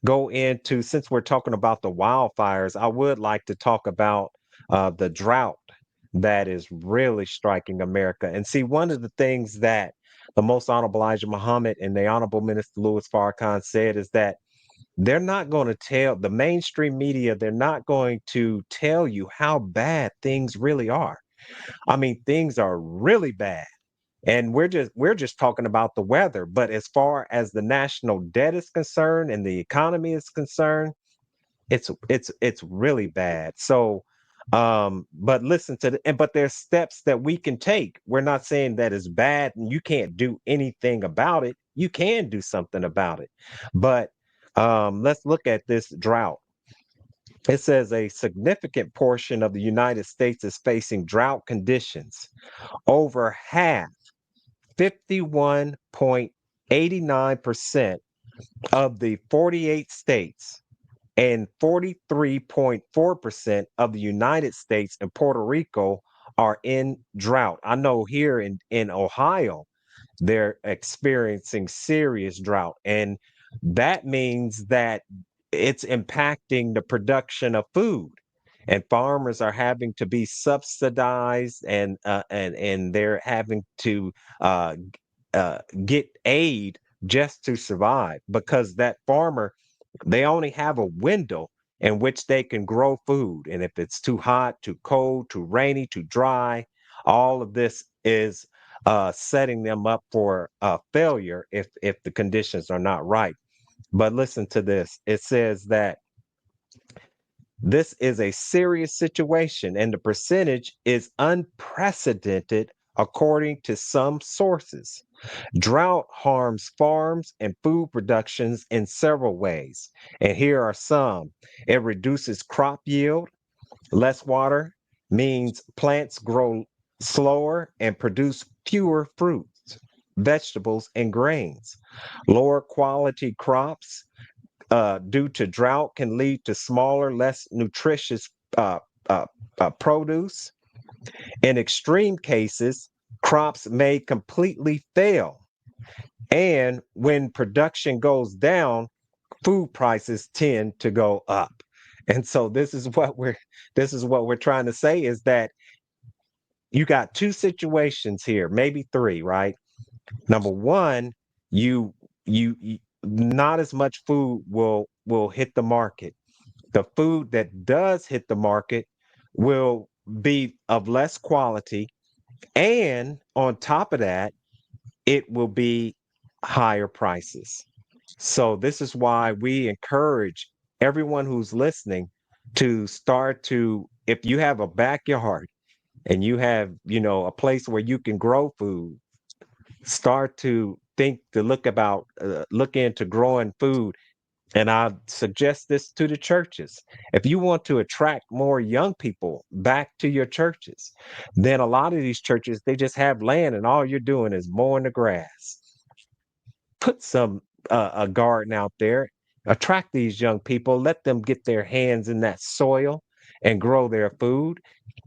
go into, since we're talking about the wildfires, I would like to talk about the drought that is really striking America. And see, one of the things that the Most Honorable Elijah Muhammad and the Honorable Minister Louis Farrakhan said is that they're not going to tell the mainstream media, they're not going to tell you how bad things really are. I mean, things are really bad. And we're just talking about the weather, but as far as the national debt is concerned and the economy is concerned, it's really bad. So but listen to but there's steps that we can take. We're not saying that it's bad and you can't do anything about it. You can do something about it. But let's look at this drought. It says a significant portion of the United States is facing drought conditions. Over half, 51.89% of the 48 states and 43.4% of the United States and Puerto Rico are in drought. I know here in Ohio, they're experiencing serious drought. And that means that it's impacting the production of food. And farmers are having to be subsidized, and they're having to uh, get aid just to survive, because that farmer, they only have a window in which they can grow food. And if it's too hot, too cold, too rainy, too dry, all of this is setting them up for failure if the conditions are not right. But listen to this. It says that this is a serious situation, and the percentage is unprecedented according to some sources. Drought harms farms and food productions in several ways. And here are some. It reduces crop yield. Less water means plants grow slower and produce fewer fruits, vegetables, and grains. Lower quality crops due to drought can lead to smaller, less nutritious uh, uh, produce. In extreme cases, crops may completely fail. And when production goes down, food prices tend to go up. And so this is what we're trying to say, is that you got two situations here, maybe three, right? Number one, you not as much food will hit the market. The food that does hit the market will be of less quality, and on top of that, it will be higher prices. So this is why we encourage everyone who's listening to start to, if you have a backyard and you have, a place where you can grow food, start to think to look into growing food. And I suggest this to the churches. If you want to attract more young people back to your churches, then a lot of these churches, they just have land and all you're doing is mowing the grass. Put some a garden out there, attract these young people, let them get their hands in that soil and grow their food.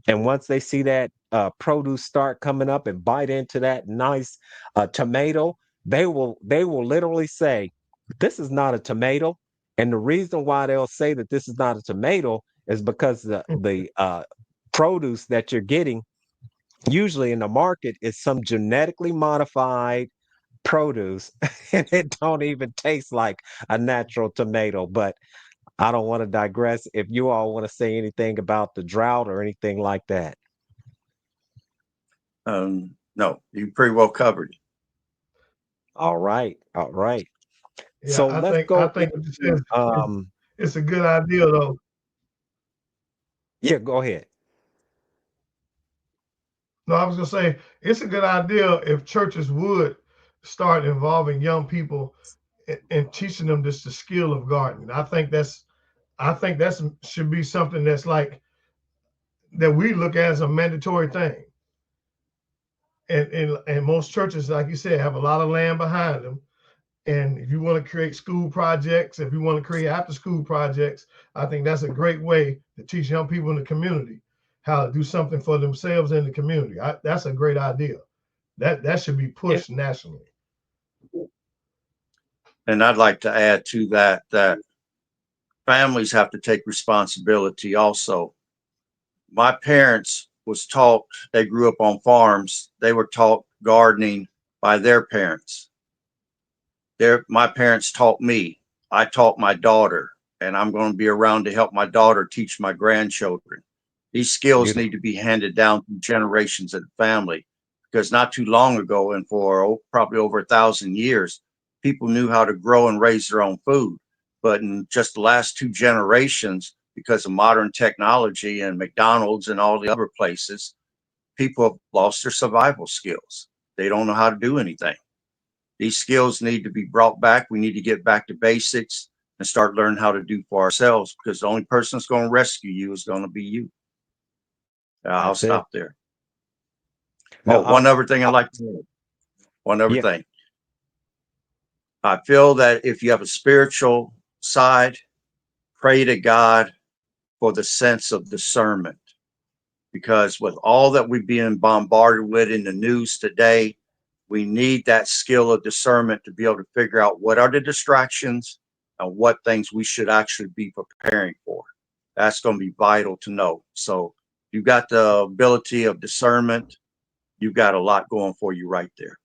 And once they see that produce start coming up and bite into that nice tomato, they will literally say, "This is not a tomato." And the reason why they'll say that this is not a tomato is because the produce that you're getting usually in the market is some genetically modified produce, and it don't even taste like a natural tomato. But I don't want to digress. If you all want to say anything about the drought or anything like that. No, you pretty well covered it. All right, all right. Yeah, So let's I go think what you said into it's a good idea though. yeah, go ahead. No, I was gonna say it's a good idea if churches would start involving young people and teaching them this the skill of gardening. I think that's should be something that's like that we look at as a mandatory thing. And most churches, like you said, have a lot of land behind them. And if you want to create school projects, if you want to create after school projects, I think that's a great way to teach young people in the community how to do something for themselves in the community. That's a great idea. That should be pushed nationally. And I'd like to add to that families have to take responsibility also. My parents was taught, they grew up on farms. They were taught gardening by their parents. My parents taught me. I taught my daughter, and I'm going to be around to help my daughter teach my grandchildren. These skills need to be handed down through generations of the family, because not too long ago, and for probably over 1,000 years, people knew how to grow and raise their own food. But in just the last 2 generations, because of modern technology and McDonald's and all the other places, people have lost their survival skills. They don't know how to do anything. These skills need to be brought back. We need to get back to basics and start learning how to do for ourselves, because the only person that's going to rescue you is going to be you. I'll stop there. Now, One other thing I'd like to know. One other Yeah. thing. I feel that if you have a spiritual side, pray to God for the sense of discernment. Because with all that we're being bombarded with in the news today, we need that skill of discernment to be able to figure out what are the distractions and what things we should actually be preparing for. That's going to be vital to know. So you've got the ability of discernment. You've got a lot going for you right there.